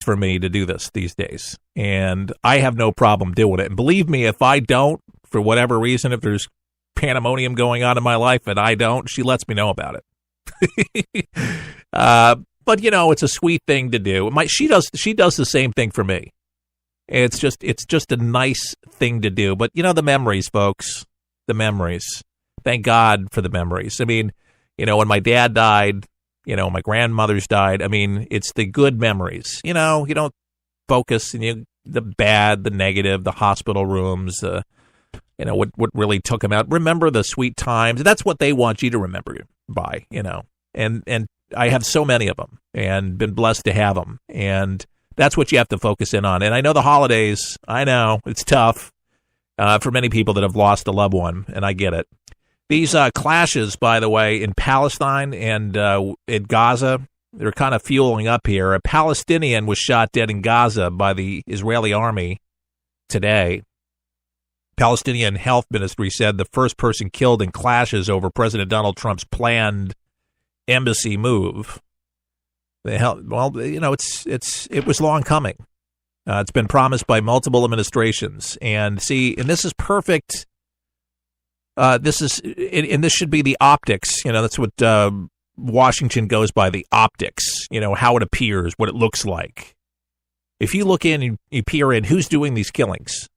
for me to do this these days, and I have no problem doing it. And believe me, if I don't, for whatever reason, if there's pandemonium going on in my life and I don't, she lets me know about it. But it's a sweet thing to do. She does the same thing for me. It's just a nice thing to do. But the memories, folks, the memories. Thank God for the memories. I mean, when my dad died, my grandmother's died. I mean, it's the good memories. You don't focus on the bad, the negative, the hospital rooms, what really took them out. Remember the sweet times. That's what they want you to remember by, and I have so many of them and been blessed to have them. And that's what you have to focus in on. And I know the holidays, I know it's tough for many people that have lost a loved one, and I get it. These clashes, by the way, in Palestine and in Gaza, they're kind of fueling up here. A Palestinian was shot dead in Gaza by the Israeli army today. Palestinian health ministry said the first person killed in clashes over President Donald Trump's planned embassy move. It was long coming. It's been promised by multiple administrations, and this is perfect. This should be the optics. That's what Washington goes by, the optics. How it appears, what it looks like. If you look in and you peer in, who's doing these killings?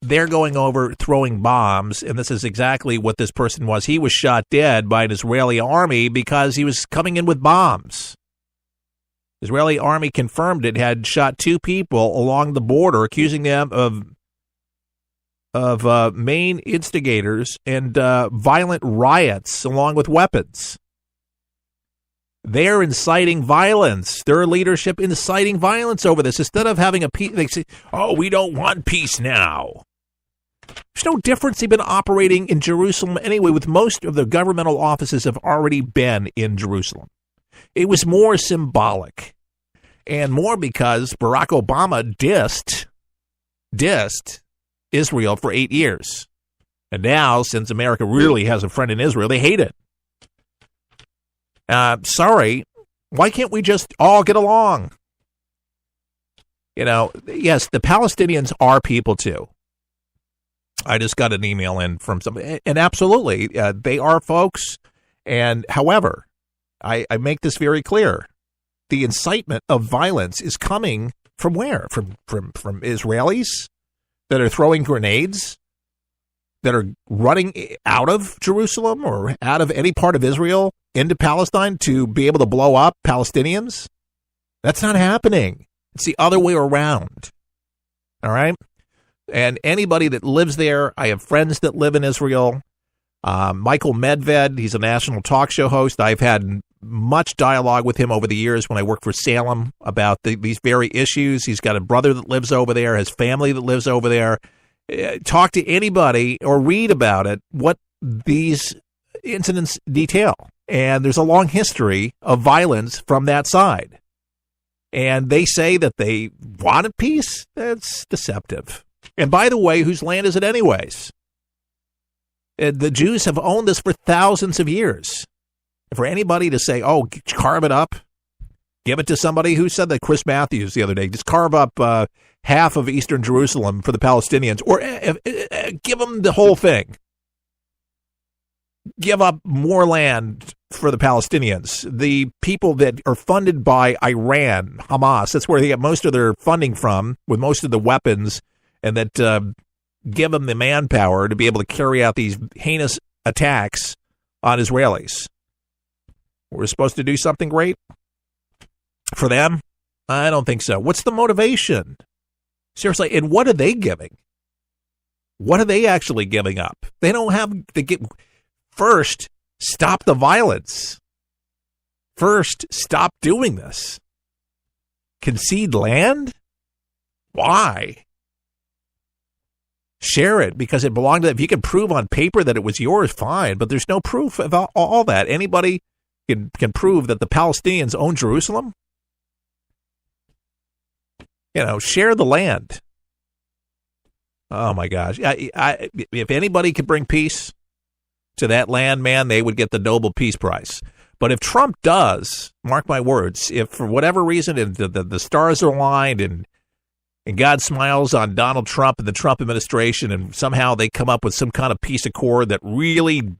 They're going over throwing bombs, and this is exactly what this person was. He was shot dead by an Israeli army because he was coming in with bombs. Israeli army confirmed it had shot 2 people along the border, accusing them of main instigators and violent riots along with weapons. They're inciting violence. Their leadership inciting violence over this. Instead of having a peace, they say, we don't want peace now. There's no difference. They've been operating in Jerusalem anyway, with most of the governmental offices have already been in Jerusalem. It was more symbolic and more because Barack Obama dissed Israel for 8 years. And now, since America really has a friend in Israel, they hate it. Sorry, why can't we just all get along? Yes, the Palestinians are people too. I just got an email in from somebody, and absolutely, they are folks. And however, I make this very clear. The incitement of violence is coming from where? From Israelis that are throwing grenades, that are running out of Jerusalem or out of any part of Israel into Palestine to be able to blow up Palestinians? That's not happening. It's the other way around. All right? And anybody that lives there, I have friends that live in Israel. Michael Medved, he's a national talk show host. I've had much dialogue with him over the years when I worked for Salem about these very issues. He's got a brother that lives over there, his family that lives over there. Talk to anybody or read about it, what these incidents detail. And there's a long history of violence from that side. And they say that they wanted peace. That's deceptive. And by the way, whose land is it anyways? The Jews have owned this for thousands of years. For anybody to say, carve it up, give it to somebody, who said that? Chris Matthews the other day, just carve up half of Eastern Jerusalem for the Palestinians, or give them the whole thing. Give up more land for the Palestinians. The people that are funded by Iran, Hamas, that's where they get most of their funding from, with most of the weapons, and that give them the manpower to be able to carry out these heinous attacks on Israelis. We're supposed to do something great for them? I don't think so. What's the motivation? Seriously, and what are they giving? What are they actually giving up? They don't have to get... First, stop the violence. First, stop doing this. Concede land? Why? Share it because it belonged to... If you can prove on paper that it was yours, fine, but there's no proof of all that. Anybody can prove that the Palestinians own Jerusalem? Share the land. Oh, my gosh. If anybody could bring peace to that land, man, they would get the Nobel Peace Prize. But if Trump does, mark my words, if for whatever reason the stars are aligned and God smiles on Donald Trump and the Trump administration and somehow they come up with some kind of peace accord that really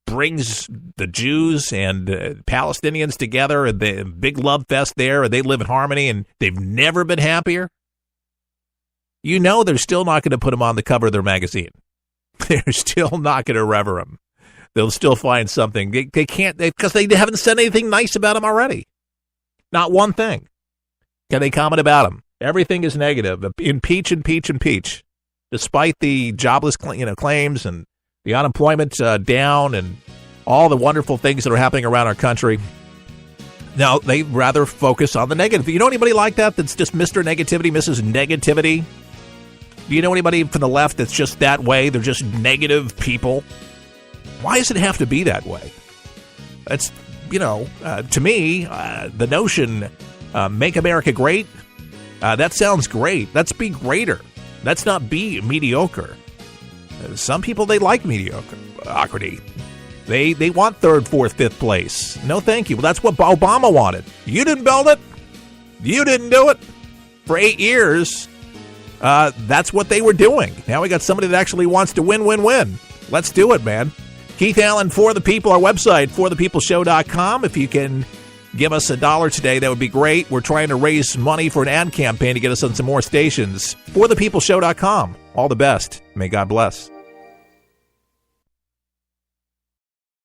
brings the Jews and Palestinians together and the big love fest there and they live in harmony and they've never been happier, they're still not going to put him on the cover of their magazine. They're still not going to rever him. They'll still find something. They can't, because they haven't said anything nice about him already. Not one thing. Can they comment about him? Everything is negative. Impeach, impeach, impeach. Despite the jobless claims and the unemployment down and all the wonderful things that are happening around our country. Now, they rather focus on the negative. You know anybody like that that's just Mr. Negativity, Mrs. Negativity? Do you know anybody from the left that's just that way? They're just negative people. Why does it have to be that way? It's, to me, the notion, make America great, that sounds great. Let's be greater. Let's not be mediocre. Some people, they like mediocrity. They want third, fourth, fifth place. No, thank you. Well, that's what Obama wanted. You didn't build it. You didn't do it. For 8 years, that's what they were doing. Now we got somebody that actually wants to win, win, win. Let's do it, man. Keith Allen, For the People, our website, forthepeopleshow.com. If you can give us $1 today, that would be great. We're trying to raise money for an ad campaign to get us on some more stations. forthepeopleshow.com. All the best. May God bless.